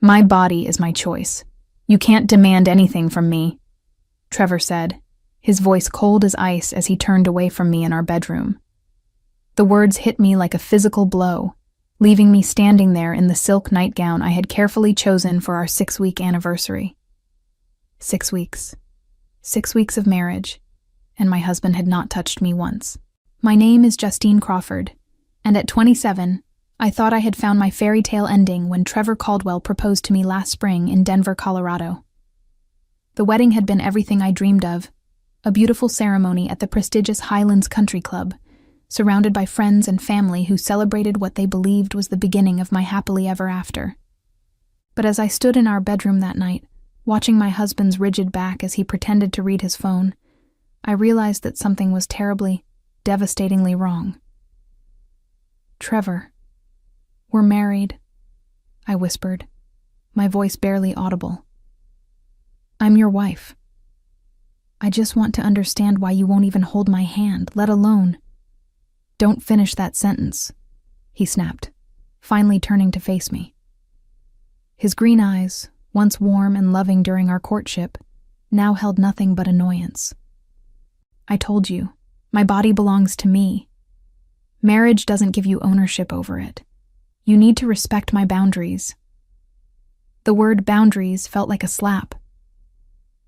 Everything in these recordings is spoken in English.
My body is my choice. You can't demand anything from me, Trevor said, his voice cold as ice as he turned away from me in our bedroom. The words hit me like a physical blow, leaving me standing there in the silk nightgown I had carefully chosen for our 6-week anniversary. 6 weeks. 6 weeks of marriage, and my husband had not touched me once. My name is Justine Crawford, and at 27, I thought I had found my fairy tale ending when Trevor Caldwell proposed to me last spring in Denver, Colorado. The wedding had been everything I dreamed of, a beautiful ceremony at the prestigious Highlands Country Club, surrounded by friends and family who celebrated what they believed was the beginning of my happily ever after. But as I stood in our bedroom that night, watching my husband's rigid back as he pretended to read his phone, I realized that something was terribly, devastatingly wrong. Trevor, we're married, I whispered, my voice barely audible. I'm your wife. I just want to understand why you won't even hold my hand, let alone— Don't finish that sentence, he snapped, finally turning to face me. His green eyes, once warm and loving during our courtship, now held nothing but annoyance. I told you, my body belongs to me. Marriage doesn't give you ownership over it. You need to respect my boundaries. The word boundaries felt like a slap.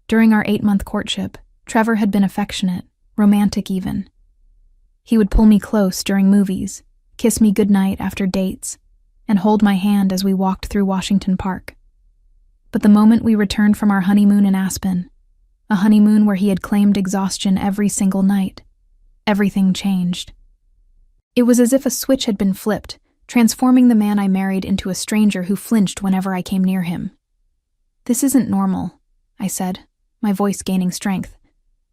During our 8-month courtship, Trevor had been affectionate, romantic even. He would pull me close during movies, kiss me goodnight after dates, and hold my hand as we walked through Washington Park. But the moment we returned from our honeymoon in Aspen, a honeymoon where he had claimed exhaustion every single night, everything changed. It was as if a switch had been flipped, transforming the man I married into a stranger who flinched whenever I came near him. This isn't normal, I said, my voice gaining strength.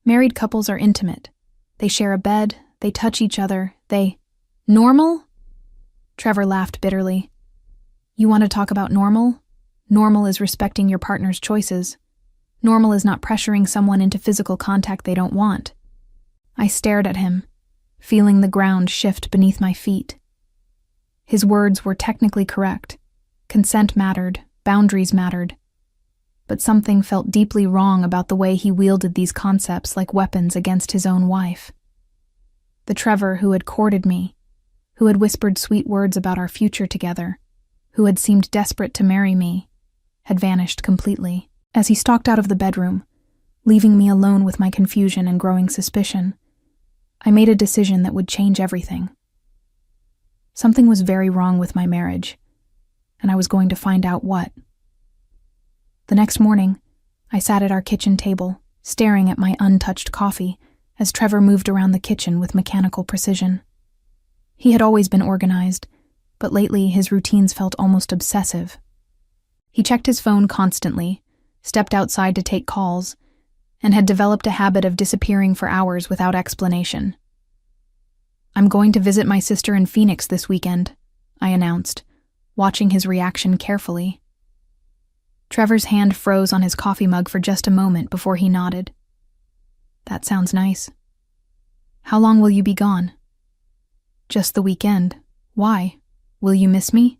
Married couples are intimate. They share a bed, they touch each other, Normal? Trevor laughed bitterly. You want to talk about normal? Normal is respecting your partner's choices. Normal is not pressuring someone into physical contact they don't want. I stared at him, feeling the ground shift beneath my feet. His words were technically correct. Consent mattered, boundaries mattered. But something felt deeply wrong about the way he wielded these concepts like weapons against his own wife. The Trevor who had courted me, who had whispered sweet words about our future together, who had seemed desperate to marry me, had vanished completely. As he stalked out of the bedroom, leaving me alone with my confusion and growing suspicion, I made a decision that would change everything. Something was very wrong with my marriage, and I was going to find out what. The next morning, I sat at our kitchen table, staring at my untouched coffee, as Trevor moved around the kitchen with mechanical precision. He had always been organized, but lately his routines felt almost obsessive. He checked his phone constantly, stepped outside to take calls, and had developed a habit of disappearing for hours without explanation. I'm going to visit my sister in Phoenix this weekend, I announced, watching his reaction carefully. Trevor's hand froze on his coffee mug for just a moment before he nodded. That sounds nice. How long will you be gone? Just the weekend. Why? Will you miss me?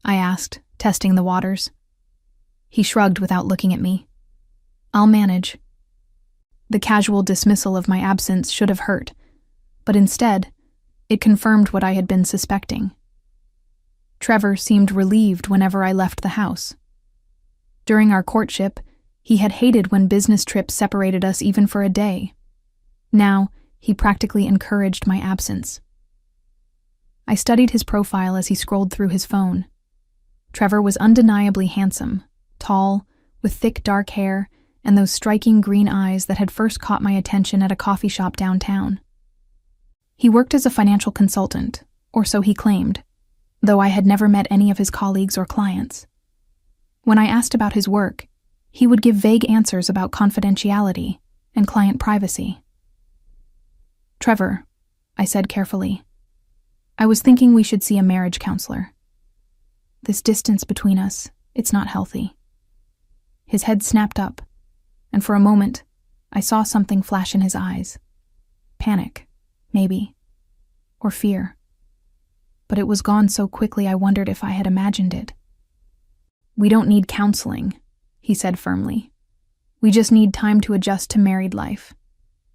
I asked, testing the waters. He shrugged without looking at me. I'll manage. The casual dismissal of my absence should have hurt, but instead, it confirmed what I had been suspecting. Trevor seemed relieved whenever I left the house. During our courtship, he had hated when business trips separated us even for a day. Now, he practically encouraged my absence. I studied his profile as he scrolled through his phone. Trevor was undeniably handsome, tall, with thick dark hair and those striking green eyes that had first caught my attention at a coffee shop downtown. He worked as a financial consultant, or so he claimed, though I had never met any of his colleagues or clients. When I asked about his work, he would give vague answers about confidentiality and client privacy. Trevor, I said carefully, I was thinking we should see a marriage counselor. This distance between us, it's not healthy. His head snapped up, and for a moment, I saw something flash in his eyes. Panic, maybe, or fear. But it was gone so quickly I wondered if I had imagined it. "We don't need counseling," he said firmly. "We just need time to adjust to married life.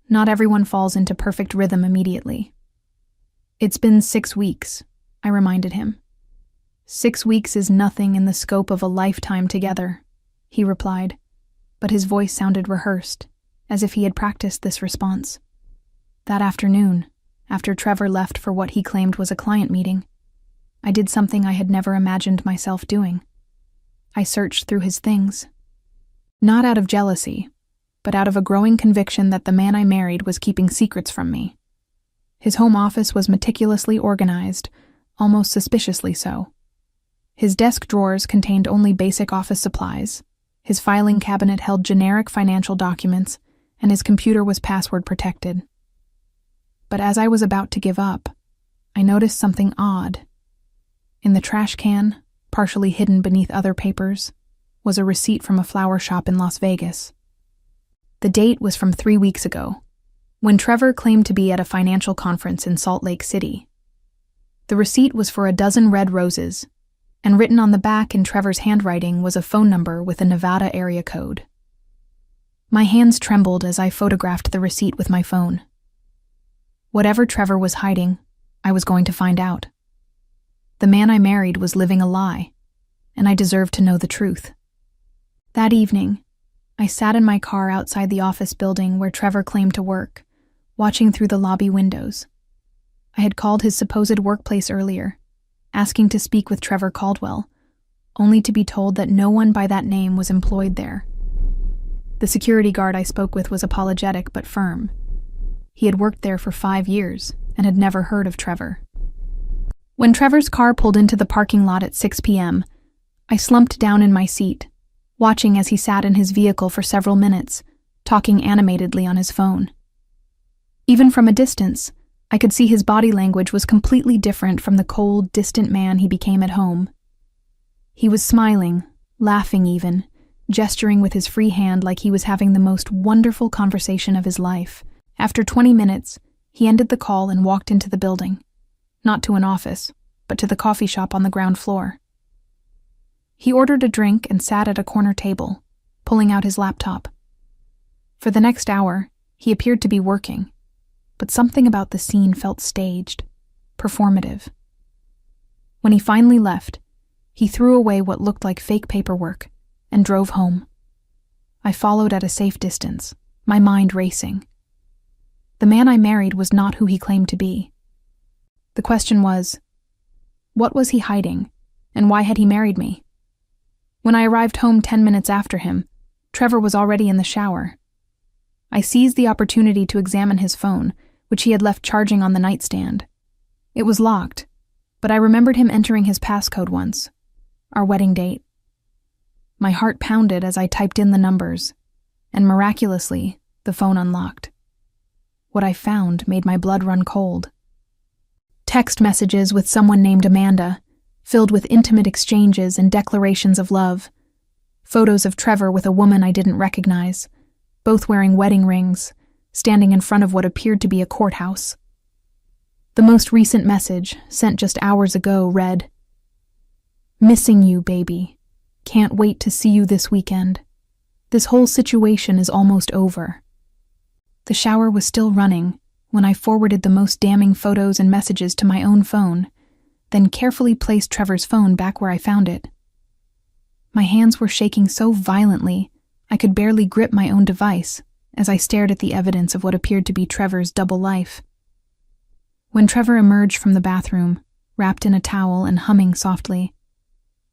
Not everyone falls into perfect rhythm immediately." "It's been 6 weeks," I reminded him. "6 weeks is nothing in the scope of a lifetime together," he replied, but his voice sounded rehearsed, as if he had practiced this response. That afternoon, after Trevor left for what he claimed was a client meeting, I did something I had never imagined myself doing. I searched through his things. Not out of jealousy, but out of a growing conviction that the man I married was keeping secrets from me. His home office was meticulously organized, almost suspiciously so. His desk drawers contained only basic office supplies, his filing cabinet held generic financial documents, and his computer was password protected. But as I was about to give up, I noticed something odd. In the trash can, partially hidden beneath other papers, was a receipt from a flower shop in Las Vegas. The date was from 3 weeks ago, when Trevor claimed to be at a financial conference in Salt Lake City. The receipt was for a dozen red roses, and written on the back in Trevor's handwriting was a phone number with a Nevada area code. My hands trembled as I photographed the receipt with my phone. Whatever Trevor was hiding, I was going to find out. The man I married was living a lie, and I deserved to know the truth. That evening, I sat in my car outside the office building where Trevor claimed to work, watching through the lobby windows. I had called his supposed workplace earlier, asking to speak with Trevor Caldwell, only to be told that no one by that name was employed there. The security guard I spoke with was apologetic but firm. He had worked there for 5 years and had never heard of Trevor. When Trevor's car pulled into the parking lot at 6 p.m., I slumped down in my seat, watching as he sat in his vehicle for several minutes, talking animatedly on his phone. Even from a distance, I could see his body language was completely different from the cold, distant man he became at home. He was smiling, laughing even, gesturing with his free hand like he was having the most wonderful conversation of his life. After 20 minutes, he ended the call and walked into the building. Not to an office, but to the coffee shop on the ground floor. He ordered a drink and sat at a corner table, pulling out his laptop. For the next hour, he appeared to be working, but something about the scene felt staged, performative. When he finally left, he threw away what looked like fake paperwork and drove home. I followed at a safe distance, my mind racing. The man I married was not who he claimed to be. The question was, what was he hiding, and why had he married me? When I arrived home 10 minutes after him, Trevor was already in the shower. I seized the opportunity to examine his phone, which he had left charging on the nightstand. It was locked, but I remembered him entering his passcode once, our wedding date. My heart pounded as I typed in the numbers, and miraculously, the phone unlocked. What I found made my blood run cold. Text messages with someone named Amanda, filled with intimate exchanges and declarations of love. Photos of Trevor with a woman I didn't recognize, both wearing wedding rings, standing in front of what appeared to be a courthouse. The most recent message, sent just hours ago, read, "Missing you, baby. Can't wait to see you this weekend. This whole situation is almost over." The shower was still running when I forwarded the most damning photos and messages to my own phone, then carefully placed Trevor's phone back where I found it. My hands were shaking so violently I could barely grip my own device as I stared at the evidence of what appeared to be Trevor's double life. When Trevor emerged from the bathroom, wrapped in a towel and humming softly,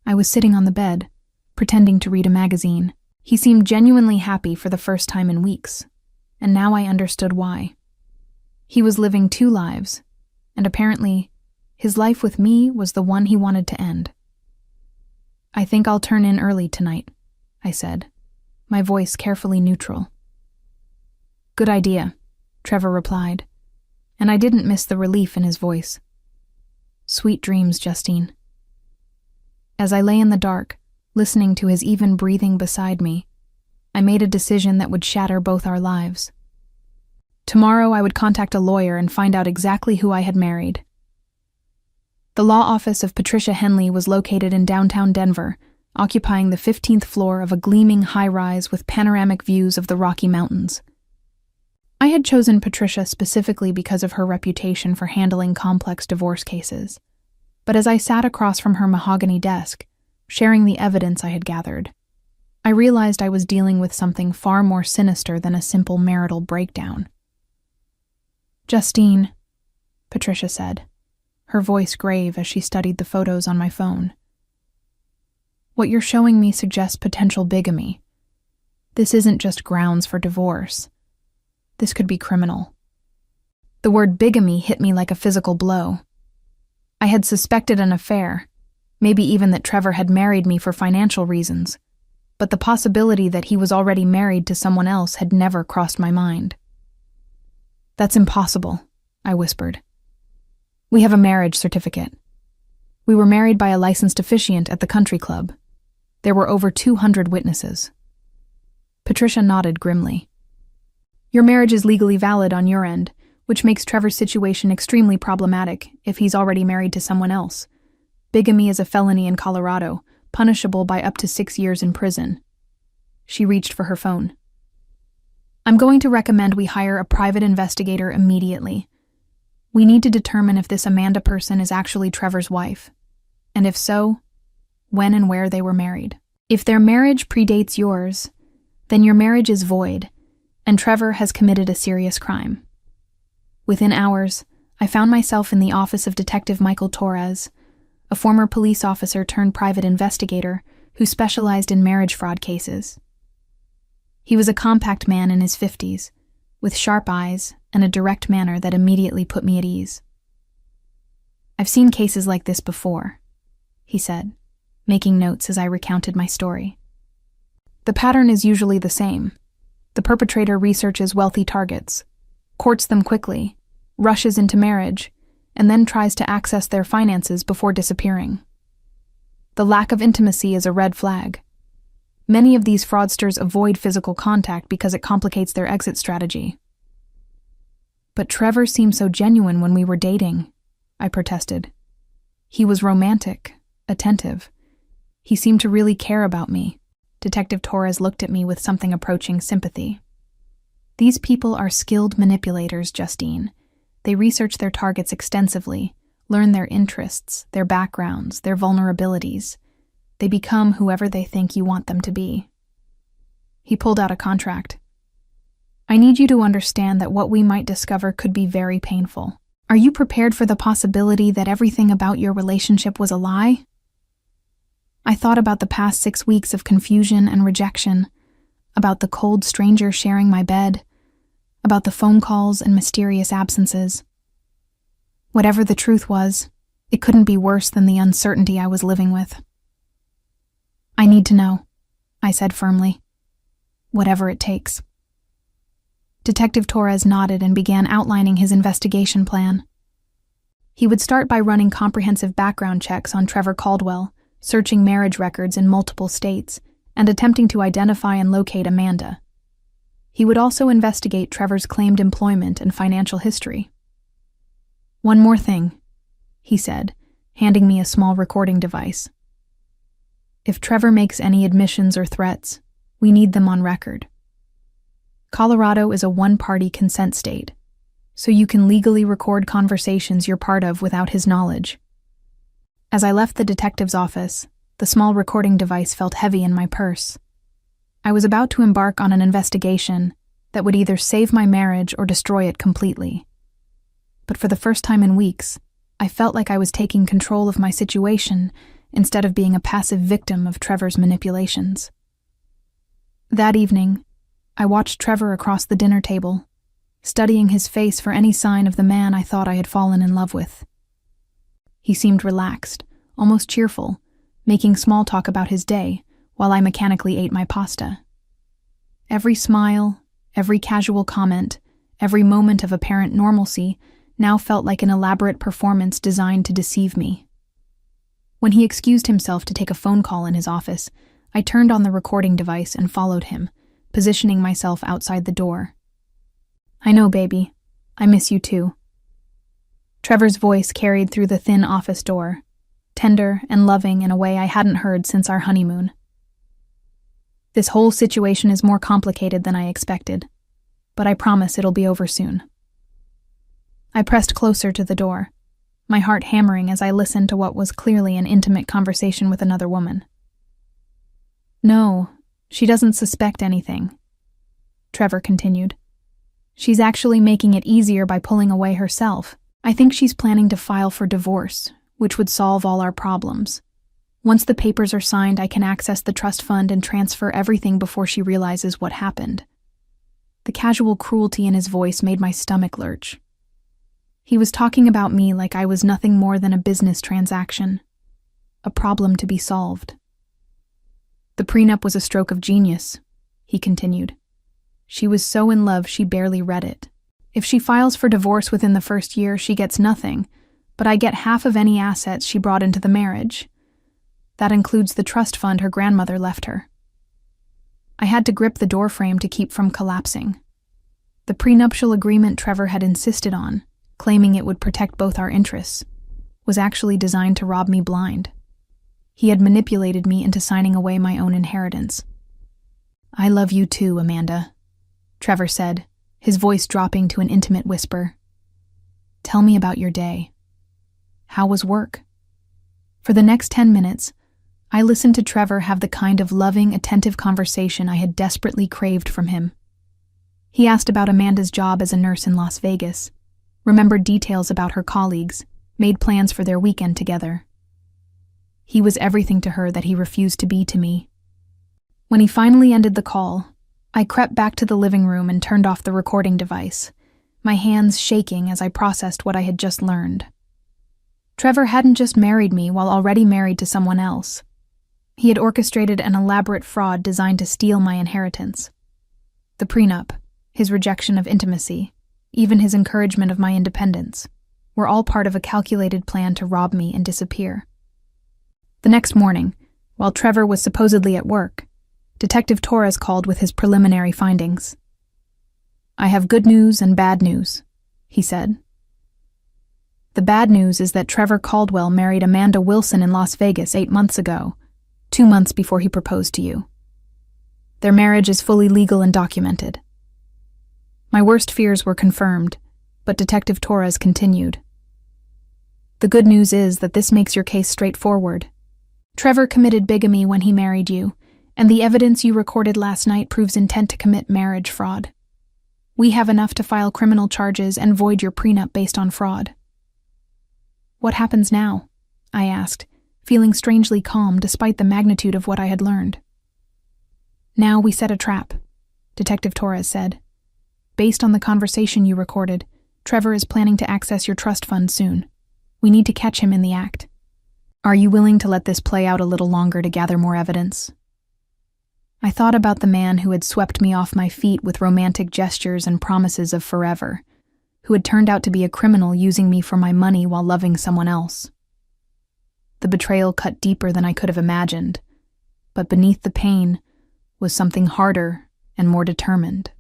I was sitting on the bed, pretending to read a magazine. He seemed genuinely happy for the first time in weeks, and now I understood why. He was living 2 lives, and apparently, his life with me was the one he wanted to end. "I think I'll turn in early tonight," I said, my voice carefully neutral. "Good idea," Trevor replied, and I didn't miss the relief in his voice. "Sweet dreams, Justine." As I lay in the dark, listening to his even breathing beside me, I made a decision that would shatter both our lives. Tomorrow I would contact a lawyer and find out exactly who I had married. The law office of Patricia Henley was located in downtown Denver, occupying the 15th floor of a gleaming high-rise with panoramic views of the Rocky Mountains. I had chosen Patricia specifically because of her reputation for handling complex divorce cases. But as I sat across from her mahogany desk, sharing the evidence I had gathered, I realized I was dealing with something far more sinister than a simple marital breakdown. "Justine," Patricia said, her voice grave as she studied the photos on my phone. "What you're showing me suggests potential bigamy. This isn't just grounds for divorce. This could be criminal." The word bigamy hit me like a physical blow. I had suspected an affair, maybe even that Trevor had married me for financial reasons, but the possibility that he was already married to someone else had never crossed my mind. "That's impossible," I whispered. "We have a marriage certificate. We were married by a licensed officiant at the country club. There were over 200 witnesses." Patricia nodded grimly. "Your marriage is legally valid on your end, which makes Trevor's situation extremely problematic if he's already married to someone else. Bigamy is a felony in Colorado, punishable by up to 6 years in prison." She reached for her phone. "I'm going to recommend we hire a private investigator immediately. We need to determine if this Amanda person is actually Trevor's wife, and if so, when and where they were married. If their marriage predates yours, then your marriage is void, and Trevor has committed a serious crime." Within hours, I found myself in the office of Detective Michael Torres, a former police officer turned private investigator who specialized in marriage fraud cases. He was a compact man in his 50s, with sharp eyes and a direct manner that immediately put me at ease. "I've seen cases like this before," he said, making notes as I recounted my story. "The pattern is usually the same. The perpetrator researches wealthy targets, courts them quickly, rushes into marriage, and then tries to access their finances before disappearing. The lack of intimacy is a red flag. Many of these fraudsters avoid physical contact because it complicates their exit strategy." "But Trevor seemed so genuine when we were dating," I protested. "He was romantic, attentive. He seemed to really care about me." Detective Torres looked at me with something approaching sympathy. "These people are skilled manipulators, Justine. They research their targets extensively, learn their interests, their backgrounds, their vulnerabilities. They become whoever they think you want them to be." He pulled out a contract. "I need you to understand that what we might discover could be very painful. Are you prepared for the possibility that everything about your relationship was a lie?" I thought about the past 6 weeks of confusion and rejection, about the cold stranger sharing my bed, about the phone calls and mysterious absences. Whatever the truth was, it couldn't be worse than the uncertainty I was living with. "I need to know," I said firmly. "Whatever it takes." Detective Torres nodded and began outlining his investigation plan. He would start by running comprehensive background checks on Trevor Caldwell, searching marriage records in multiple states, and attempting to identify and locate Amanda. He would also investigate Trevor's claimed employment and financial history. "One more thing," he said, handing me a small recording device. "If Trevor makes any admissions or threats, we need them on record. Colorado is a one-party consent state, so you can legally record conversations you're part of without his knowledge." As I left the detective's office, the small recording device felt heavy in my purse. I was about to embark on an investigation that would either save my marriage or destroy it completely. But for the first time in weeks, I felt like I was taking control of my situation instead of being a passive victim of Trevor's manipulations. That evening, I watched Trevor across the dinner table, studying his face for any sign of the man I thought I had fallen in love with. He seemed relaxed, almost cheerful, making small talk about his day while I mechanically ate my pasta. Every smile, every casual comment, every moment of apparent normalcy now felt like an elaborate performance designed to deceive me. When he excused himself to take a phone call in his office, I turned on the recording device and followed him, positioning myself outside the door. "I know, baby. I miss you too." Trevor's voice carried through the thin office door, tender and loving in a way I hadn't heard since our honeymoon. This whole situation is more complicated than I expected, but I promise it'll be over soon. I pressed closer to the door, my heart hammering as I listened to what was clearly an intimate conversation with another woman. No, she doesn't suspect anything, Trevor continued. She's actually making it easier by pulling away herself. I think she's planning to file for divorce, which would solve all our problems. Once the papers are signed, I can access the trust fund and transfer everything before she realizes what happened. The casual cruelty in his voice made my stomach lurch. He was talking about me like I was nothing more than a business transaction, a problem to be solved. The prenup was a stroke of genius, he continued. She was so in love she barely read it. If she files for divorce within the first year, she gets nothing, but I get half of any assets she brought into the marriage. That includes the trust fund her grandmother left her. I had to grip the doorframe to keep from collapsing. The prenuptial agreement Trevor had insisted on, claiming it would protect both our interests, was actually designed to rob me blind. He had manipulated me into signing away my own inheritance. "I love you too, Amanda," Trevor said, his voice dropping to an intimate whisper. "Tell me about your day. How was work?" For the next 10 minutes, I listened to Trevor have the kind of loving, attentive conversation I had desperately craved from him. He asked about Amanda's job as a nurse in Las Vegas, remembered details about her colleagues, made plans for their weekend together. He was everything to her that he refused to be to me. When he finally ended the call, I crept back to the living room and turned off the recording device, my hands shaking as I processed what I had just learned. Trevor hadn't just married me while already married to someone else. He had orchestrated an elaborate fraud designed to steal my inheritance. The prenup, his rejection of intimacy, even his encouragement of my independence, were all part of a calculated plan to rob me and disappear. The next morning, while Trevor was supposedly at work, Detective Torres called with his preliminary findings. "I have good news and bad news," he said. "The bad news is that Trevor Caldwell married Amanda Wilson in Las Vegas 8 months ago, 2 months before he proposed to you. Their marriage is fully legal and documented." My worst fears were confirmed, but Detective Torres continued. "The good news is that this makes your case straightforward. Trevor committed bigamy when he married you, and the evidence you recorded last night proves intent to commit marriage fraud. We have enough to file criminal charges and void your prenup based on fraud." "What happens now?" I asked, feeling strangely calm despite the magnitude of what I had learned. "Now we set a trap," Detective Torres said. "Based on the conversation you recorded, Trevor is planning to access your trust fund soon. We need to catch him in the act. Are you willing to let this play out a little longer to gather more evidence?" I thought about the man who had swept me off my feet with romantic gestures and promises of forever, who had turned out to be a criminal using me for my money while loving someone else. The betrayal cut deeper than I could have imagined, but beneath the pain was something harder and more determined.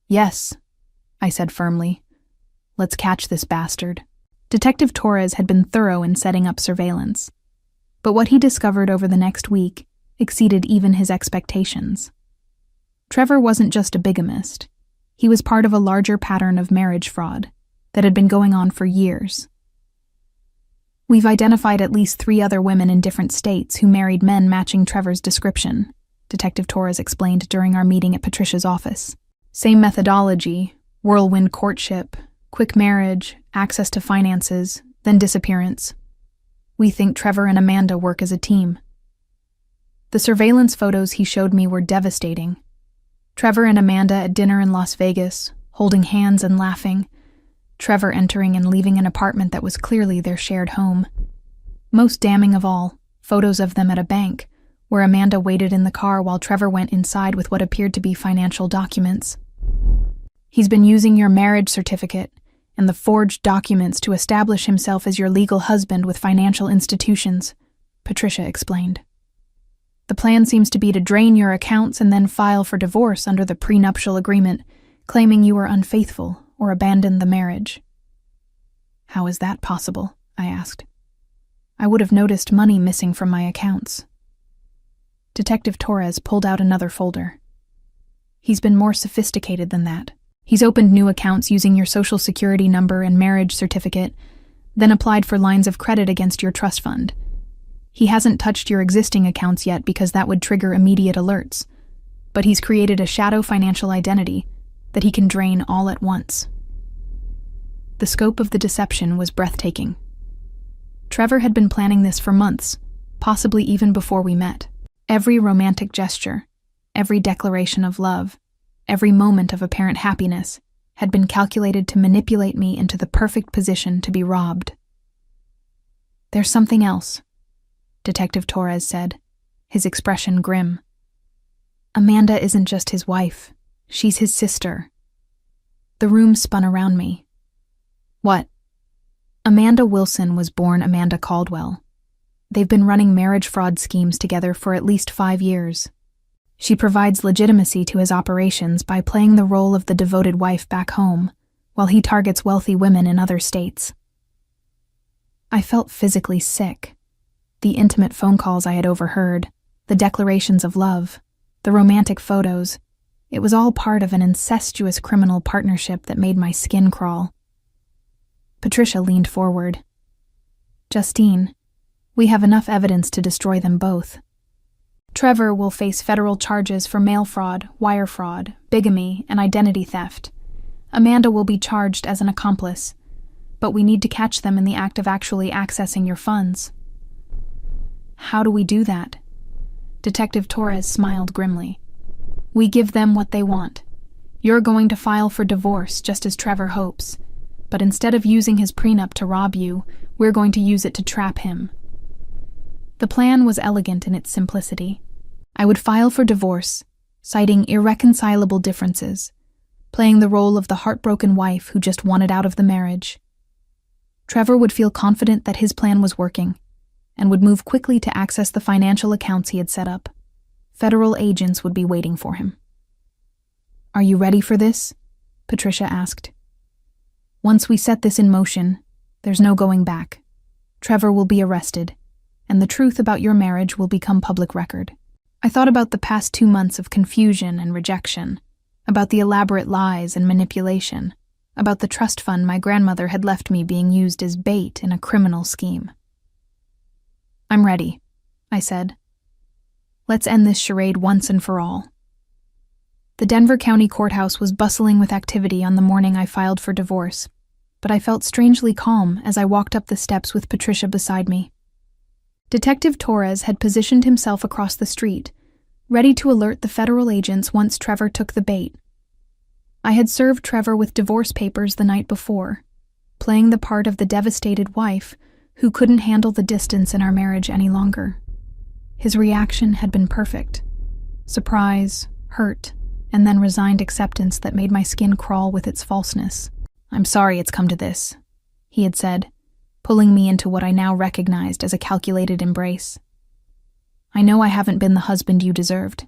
"Yes," I said firmly. "Let's catch this bastard." Detective Torres had been thorough in setting up surveillance, but what he discovered over the next week exceeded even his expectations. Trevor wasn't just a bigamist. He was part of a larger pattern of marriage fraud that had been going on for years. "We've identified at least 3 other women in different states who married men matching Trevor's description," Detective Torres explained during our meeting at Patricia's office. "Same methodology, whirlwind courtship, quick marriage, access to finances, then disappearance. We think Trevor and Amanda work as a team." The surveillance photos he showed me were devastating. Trevor and Amanda at dinner in Las Vegas, holding hands and laughing. Trevor entering and leaving an apartment that was clearly their shared home. Most damning of all, photos of them at a bank, where Amanda waited in the car while Trevor went inside with what appeared to be financial documents. "He's been using your marriage certificate and the forged documents to establish himself as your legal husband with financial institutions," Patricia explained. "The plan seems to be to drain your accounts and then file for divorce under the prenuptial agreement, claiming you were unfaithful or abandoned the marriage." "How is that possible?" I asked. I would have noticed money missing from my accounts. Detective Torres pulled out another folder. He's been more sophisticated than that. He's opened new accounts using your social security number and marriage certificate, then applied for lines of credit against your trust fund. He hasn't touched your existing accounts yet because that would trigger immediate alerts, but he's created a shadow financial identity that he can drain all at once. The scope of the deception was breathtaking. Trevor had been planning this for months, possibly even before we met. Every romantic gesture, every declaration of love, every moment of apparent happiness had been calculated to manipulate me into the perfect position to be robbed. "There's something else," Detective Torres said, his expression grim. "Amanda isn't just his wife. She's his sister." The room spun around me. "What?" "Amanda Wilson was born Amanda Caldwell. They've been running marriage fraud schemes together for at least 5 years. She provides legitimacy to his operations by playing the role of the devoted wife back home, while he targets wealthy women in other states." I felt physically sick. The intimate phone calls I had overheard, the declarations of love, the romantic photos, it was all part of an incestuous criminal partnership that made my skin crawl. Patricia leaned forward. "Justine, we have enough evidence to destroy them both. Trevor will face federal charges for mail fraud, wire fraud, bigamy, and identity theft. Amanda will be charged as an accomplice, but we need to catch them in the act of actually accessing your funds." "How do we do that?" Detective Torres smiled grimly. "We give them what they want. You're going to file for divorce just as Trevor hopes, but instead of using his prenup to rob you, we're going to use it to trap him." The plan was elegant in its simplicity. I would file for divorce, citing irreconcilable differences, playing the role of the heartbroken wife who just wanted out of the marriage. Trevor would feel confident that his plan was working, and would move quickly to access the financial accounts he had set up. Federal agents would be waiting for him. "Are you ready for this?" Patricia asked. "Once we set this in motion, there's no going back. Trevor will be arrested, and the truth about your marriage will become public record." I thought about the past 2 months of confusion and rejection, about the elaborate lies and manipulation, about the trust fund my grandmother had left me being used as bait in a criminal scheme. "I'm ready," I said. "Let's end this charade once and for all." The Denver County Courthouse was bustling with activity on the morning I filed for divorce, but I felt strangely calm as I walked up the steps with Patricia beside me. Detective Torres had positioned himself across the street, ready to alert the federal agents once Trevor took the bait. I had served Trevor with divorce papers the night before, playing the part of the devastated wife who couldn't handle the distance in our marriage any longer. His reaction had been perfect. Surprise, hurt, and then resigned acceptance that made my skin crawl with its falseness. "I'm sorry it's come to this," he had said, pulling me into what I now recognized as a calculated embrace. "I know I haven't been the husband you deserved.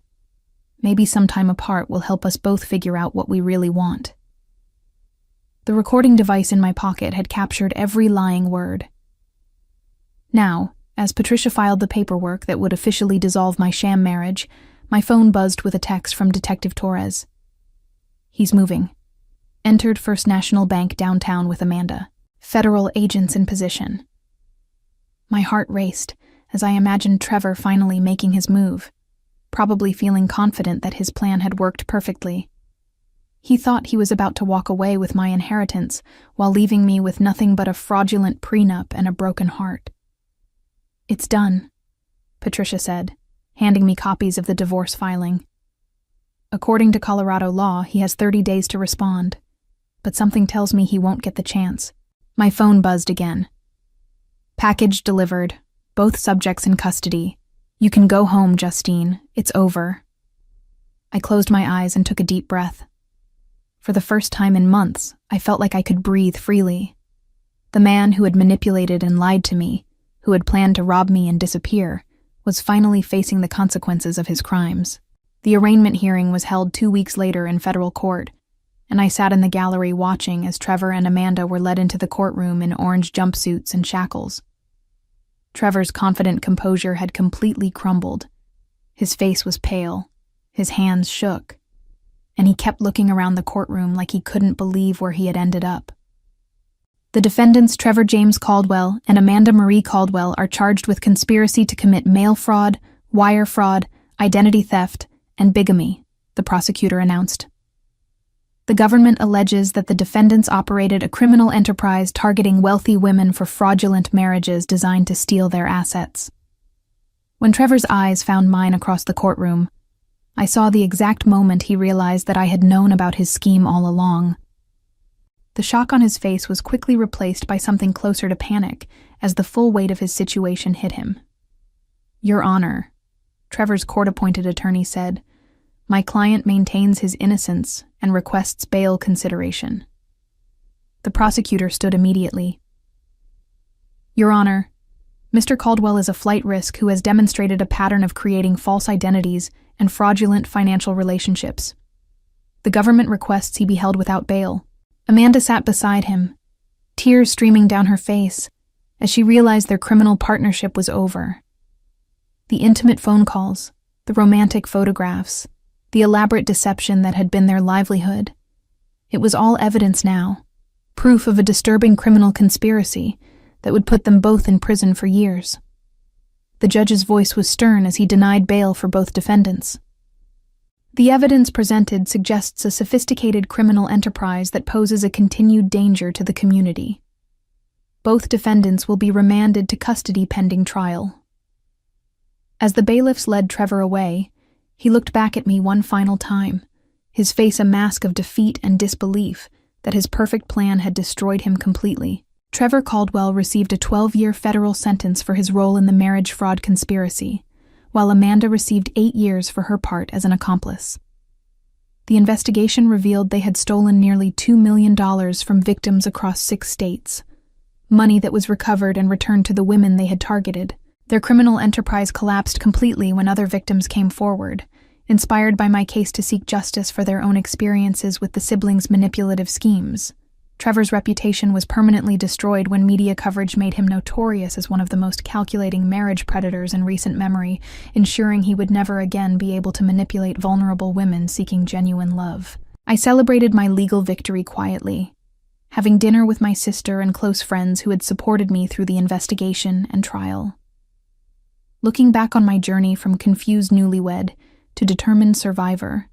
Maybe some time apart will help us both figure out what we really want." The recording device in my pocket had captured every lying word. Now, as Patricia filed the paperwork that would officially dissolve my sham marriage, my phone buzzed with a text from Detective Torres. "He's moving. Entered First National Bank downtown with Amanda. Federal agents in position." My heart raced as I imagined Trevor finally making his move, probably feeling confident that his plan had worked perfectly. He thought he was about to walk away with my inheritance while leaving me with nothing but a fraudulent prenup and a broken heart. "It's done," Patricia said, handing me copies of the divorce filing. "According to Colorado law, he has 30 days to respond, but something tells me he won't get the chance." My phone buzzed again. "Package delivered. Both subjects in custody. You can go home, Justine. It's over." I closed my eyes and took a deep breath. For the first time in months, I felt like I could breathe freely. The man who had manipulated and lied to me, who had planned to rob me and disappear, was finally facing the consequences of his crimes. The arraignment hearing was held 2 weeks later in federal court, and I sat in the gallery watching as Trevor and Amanda were led into the courtroom in orange jumpsuits and shackles. Trevor's confident composure had completely crumbled. His face was pale, his hands shook, and he kept looking around the courtroom like he couldn't believe where he had ended up. The defendants Trevor James Caldwell and Amanda Marie Caldwell are charged with conspiracy to commit mail fraud, wire fraud, identity theft, and bigamy, the prosecutor announced. The government alleges that the defendants operated a criminal enterprise targeting wealthy women for fraudulent marriages designed to steal their assets. When Trevor's eyes found mine across the courtroom, I saw the exact moment he realized that I had known about his scheme all along. The shock on his face was quickly replaced by something closer to panic as the full weight of his situation hit him. "Your Honor," Trevor's court-appointed attorney said, "my client maintains his innocence and requests bail consideration." The prosecutor stood immediately. "Your Honor, Mr. Caldwell is a flight risk who has demonstrated a pattern of creating false identities and fraudulent financial relationships. The government requests he be held without bail." Amanda sat beside him, tears streaming down her face as she realized their criminal partnership was over. The intimate phone calls, the romantic photographs, the elaborate deception that had been their livelihood. It was all evidence now, proof of a disturbing criminal conspiracy that would put them both in prison for years. The judge's voice was stern as he denied bail for both defendants. "The evidence presented suggests a sophisticated criminal enterprise that poses a continued danger to the community. Both defendants will be remanded to custody pending trial." As the bailiffs led Trevor away, he looked back at me one final time, his face a mask of defeat and disbelief that his perfect plan had destroyed him completely. Trevor Caldwell received a 12-year federal sentence for his role in the marriage fraud conspiracy, while Amanda received 8 years for her part as an accomplice. The investigation revealed they had stolen nearly $2 million from victims across 6 states, money that was recovered and returned to the women they had targeted. Their criminal enterprise collapsed completely when other victims came forward, inspired by my case to seek justice for their own experiences with the siblings' manipulative schemes. Trevor's reputation was permanently destroyed when media coverage made him notorious as one of the most calculating marriage predators in recent memory, ensuring he would never again be able to manipulate vulnerable women seeking genuine love. I celebrated my legal victory quietly, having dinner with my sister and close friends who had supported me through the investigation and trial. Looking back on my journey from confused newlywed to determined survivor,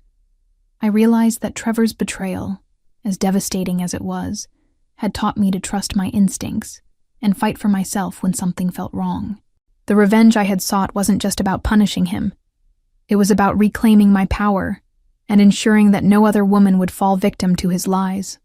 I realized that Trevor's betrayal, as devastating as it was, had taught me to trust my instincts and fight for myself when something felt wrong. The revenge I had sought wasn't just about punishing him. It was about reclaiming my power and ensuring that no other woman would fall victim to his lies.